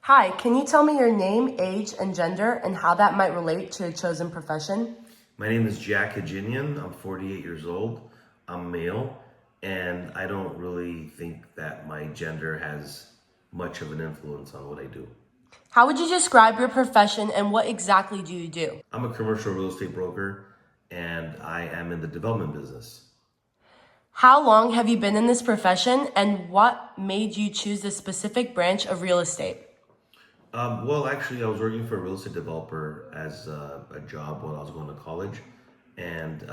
Hi, can you tell me your name, age, and gender, and how that might relate to your chosen profession? My name is Jack Hadjinian. I'm 48 years old. I'm male, and I don't really think that my gender has much of an influence on what I do. How would you describe your profession and what exactly do you do? I'm a commercial real estate broker, and I am in the development business. How long have you been in this profession, and what made you choose this specific branch of real estate? Actually, I was working for a real estate developer as a job while I was going to college, and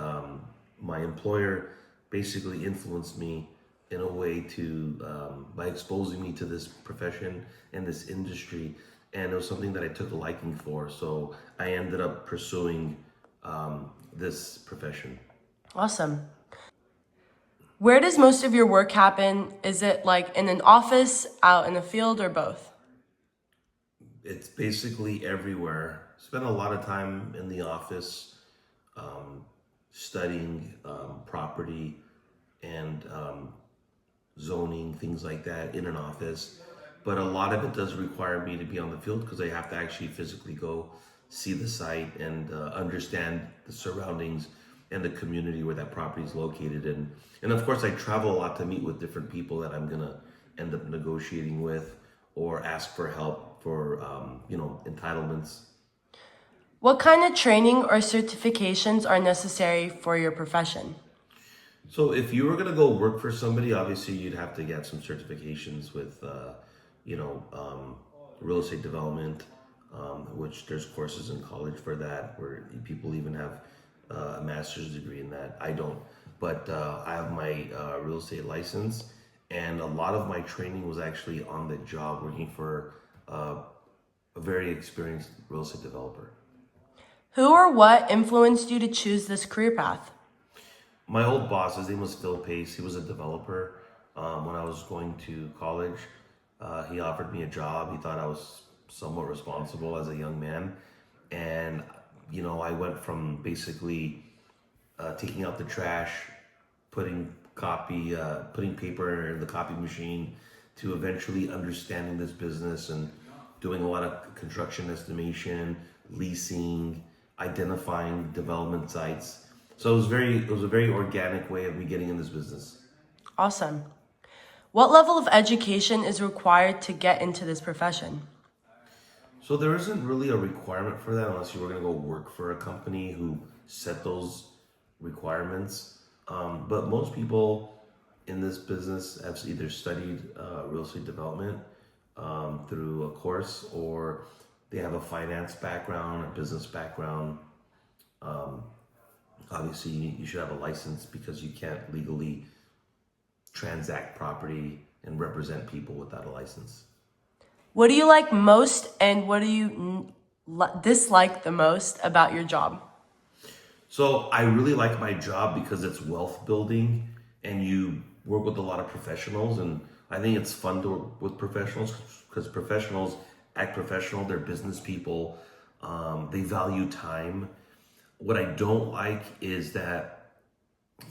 my employer basically influenced me in a way to by exposing me to this profession and this industry, and it was something that I took a liking for. So I ended up pursuing this profession. Awesome. Where does most of your work happen? Is it like in an office, out in the field, or both? It's basically everywhere. Spent a lot of time in the office studying property and zoning, things like that in an office. But a lot of it does require me to be on the field because I have to actually physically go see the site and understand the surroundings and the community where that property is located in. And of course, I travel a lot to meet with different people that I'm gonna end up negotiating with or ask for help for entitlements. What kind of training or certifications are necessary for your profession? So if you were gonna go work for somebody, obviously you'd have to get some certifications with, real estate development, which there's courses in college for that, where people even have a master's degree in that. I don't, but I have my real estate license, and a lot of my training was actually on the job working for a very experienced real estate developer. Who or what influenced you to choose this career path? My old boss, his name was Phil Pace. He was a developer. When I was going to college, he offered me a job. He thought I was somewhat responsible as a young man. And, I went from basically taking out the trash, putting paper in the copy machine to eventually understanding this business and doing a lot of construction estimation, leasing, identifying development sites. So it was a very organic way of me getting in this business. Awesome. What level of education is required to get into this profession? So there isn't really a requirement for that unless you were going to go work for a company who set those requirements. But most people in this business have either studied real estate development through a course, or they have a finance background, a business background. Obviously, you should have a license because you can't legally transact property and represent people without a license. What do you like most and what do you dislike the most about your job? So I really like my job because it's wealth building and you work with a lot of professionals, and I think it's fun to work with professionals because professionals act professional. They're business people. They value time. What I don't like is that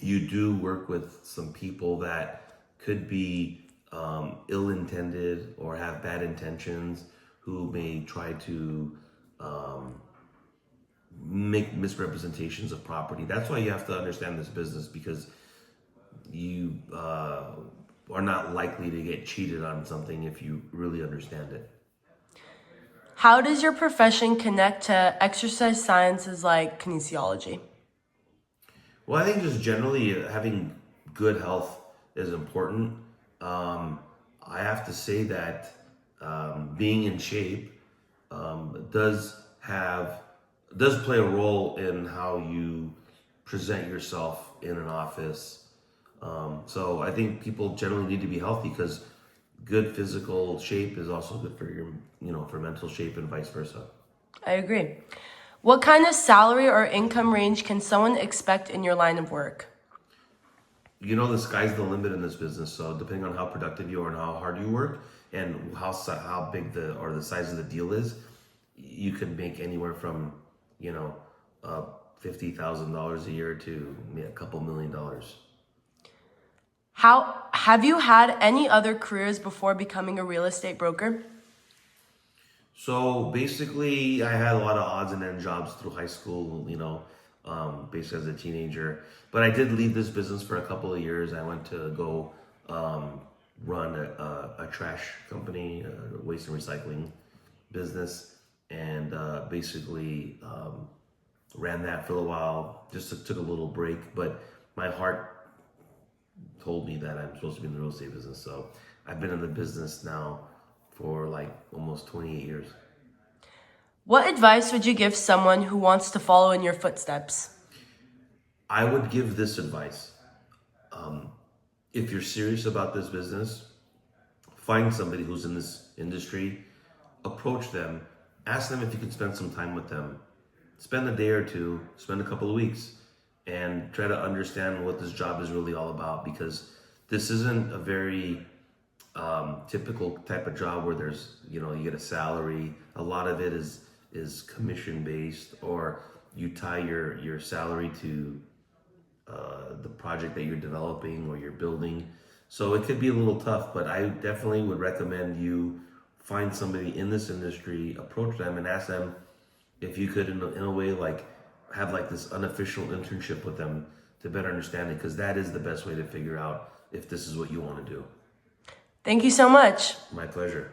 you do work with some people that could be ill-intended or have bad intentions, who may try to make misrepresentations of property. That's why you have to understand this business, because you are not likely to get cheated on something if you really understand it. How does your profession connect to exercise sciences like kinesiology? Well, I think just generally having good health is important. I have to say that being in shape does play a role in how you present yourself in an office. So I think people generally need to be healthy because good physical shape is also good for your, for mental shape and vice versa. I agree. What kind of salary or income range can someone expect in your line of work? The sky's the limit in this business. So depending on how productive you are and how hard you work and how big the size of the deal is, you could make anywhere from $50,000 a year to a couple $1,000,000. How have you had any other careers before becoming a real estate broker? So basically, I had a lot of odds and end jobs through high school, basically as a teenager. But I did leave this business for a couple of years. I went to go run a trash company, a waste and recycling business, and basically ran that for a while. Just took a little break, but my heart told me that I'm supposed to be in the real estate business. So I've been in the business now for like almost 28 years. What advice would you give someone who wants to follow in your footsteps? I would give this advice. If you're serious about this business, find somebody who's in this industry, approach them, ask them if you can spend some time with them. Spend a day or two, spend a couple of weeks, and try to understand what this job is really all about, because this isn't a very typical type of job where there's, you get a salary. A lot of it is commission based, or you tie your salary to the project that you're developing or you're building. So it could be a little tough, but I definitely would recommend you find somebody in this industry, approach them, and ask them if you could, in a way, like have like this unofficial internship with them to better understand it, because that is the best way to figure out if this is what you want to do. Thank you so much. My pleasure.